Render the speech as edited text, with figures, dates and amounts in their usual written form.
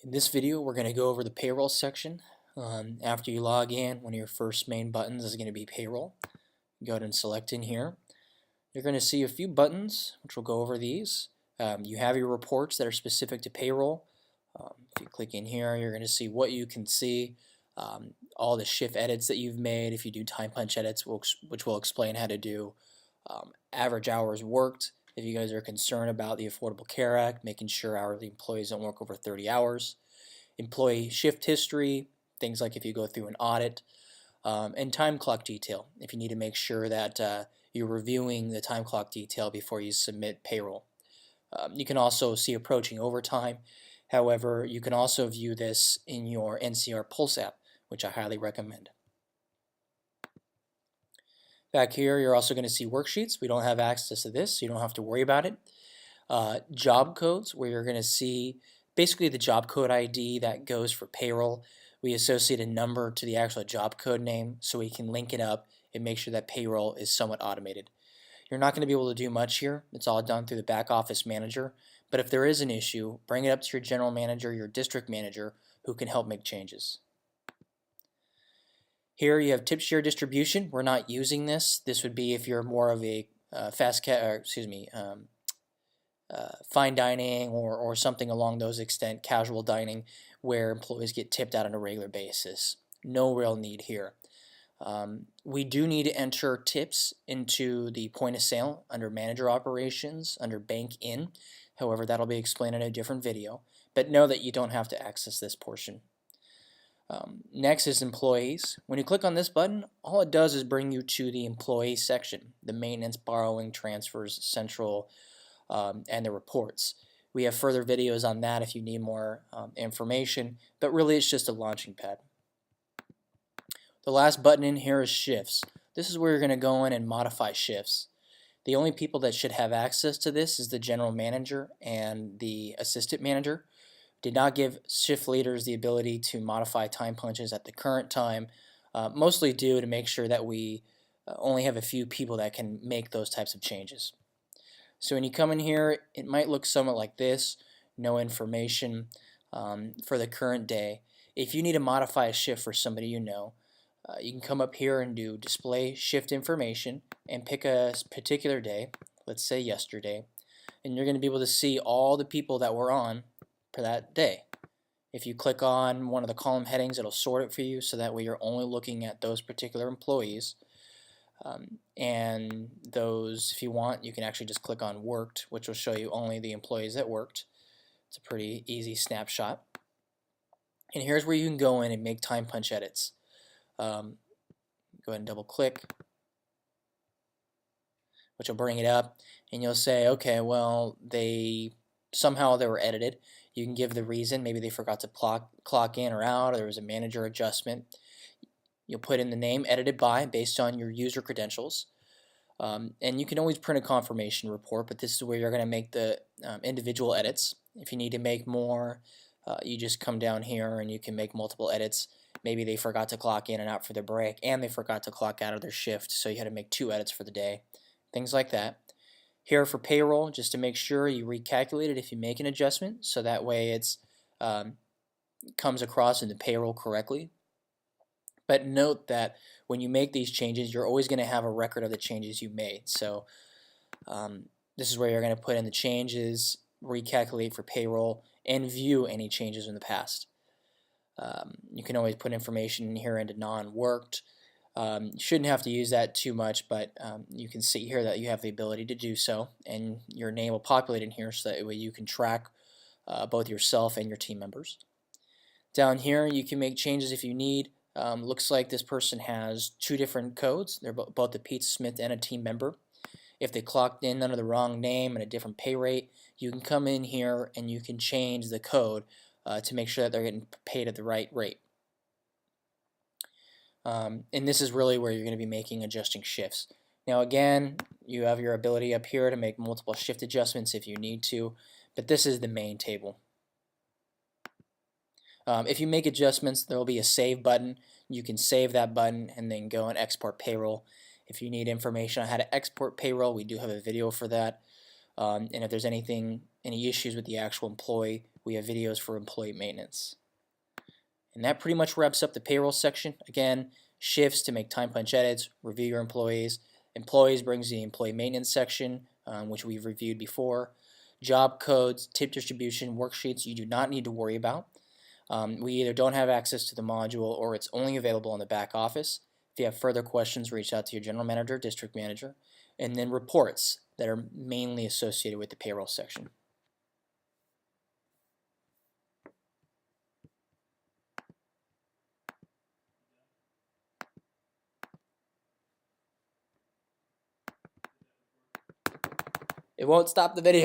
In this video, we're going to go over the payroll section. After you log in, one of your first main buttons is going to be payroll. Go ahead and select in here. You're going to see a few buttons, which we'll go over these. You have your reports that are specific to payroll. If you click in here, you're going to see what you can see, all the shift edits that you've made. If you do time punch edits, which will explain how to do average hours worked. If you guys are concerned about the Affordable Care Act, making sure hourly employees don't work over 30 hours. Employee shift history, things like if you go through an audit, and time clock detail, if you need to make sure that you're reviewing the time clock detail before you submit payroll. You can also see approaching overtime. However, you can also view this in your NCR Pulse app, which I highly recommend. Back here, you're also going to see worksheets. We don't have access to this, so you don't have to worry about it. Job codes, where you're going to see basically the job code ID that goes for payroll. We associate a number to the actual job code name so we can link it up and make sure that payroll is somewhat automated. You're not going to be able to do much here. It's all done through the back office manager. But if there is an issue, bring it up to your general manager, your district manager, who can help make changes. Here you have tip share distribution. We're not using this. This would be if you're more of a fine dining or something along those extent, casual dining, where employees get tipped out on a regular basis. No real need here. We do need to enter tips into the point of sale under manager operations, under bank in. However, that'll be explained in a different video. But know that you don't have to access this portion. Next is employees. When you click on this button, all it does is bring you to the employee section, the maintenance, borrowing, transfers, central, and the reports. We have further videos on that if you need more information, but really it's just a launching pad. The last button in here is shifts. This is where you're going to go in and modify shifts. The only people that should have access to this is the general manager and the assistant manager. Did not give shift leaders the ability to modify time punches at the current time, mostly due to make sure that we only have a few people that can make those types of changes. So when you come in here, it might look somewhat like this, no information for the current day. If you need to modify a shift for somebody you know, you can come up here and do display shift information and pick a particular day, let's say yesterday, and you're going to be able to see all the people that were on for that day. If you click on one of the column headings, it'll sort it for you so that way you're only looking at those particular employees. And those, if you want, you can actually just click on worked, which will show you only the employees that worked. It's a pretty easy snapshot. And here's where you can go in and make time punch edits. Go ahead and double click, which will bring it up, and you'll say, okay, well, somehow they were edited. You can give the reason. Maybe they forgot to clock in or out, or there was a manager adjustment. You'll put in the name edited by based on your user credentials. And you can always print a confirmation report, but this is where you're going to make the individual edits. If you need to make more, you just come down here and you can make multiple edits. Maybe they forgot to clock in and out for their break, and they forgot to clock out of their shift, so you had to make 2 edits for the day. Things like that. Here for payroll, just to make sure you recalculate it if you make an adjustment, so that way it's comes across in the payroll correctly. But note that when you make these changes, you're always going to have a record of the changes you made. So this is where you're going to put in the changes, recalculate for payroll, and view any changes in the past. You can always put information in here into non-worked. You shouldn't have to use that too much, but you can see here that you have the ability to do so, and your name will populate in here so that way you can track both yourself and your team members. Down here, you can make changes if you need. Looks like this person has 2 different codes. They're both a Pizza Smith and a team member. If they clocked in under the wrong name and a different pay rate, you can come in here and you can change the code to make sure that they're getting paid at the right rate. And this is really where you're going to be making adjusting shifts. Now again, you have your ability up here to make multiple shift adjustments if you need to, but this is the main table. If you make adjustments, there will be a save button. You can save that button and then go and export payroll. If you need information on how to export payroll, we do have a video for that. And if there's any issues with the actual employee, we have videos for employee maintenance. And that pretty much wraps up the payroll section. Again, shifts to make time punch edits, review your employees. Employees brings the employee maintenance section, which we've reviewed before. Job codes, tip distribution, worksheets you do not need to worry about. We either don't have access to the module or it's only available in the back office. If you have further questions, reach out to your general manager, district manager. And then reports that are mainly associated with the payroll section. It won't stop the video.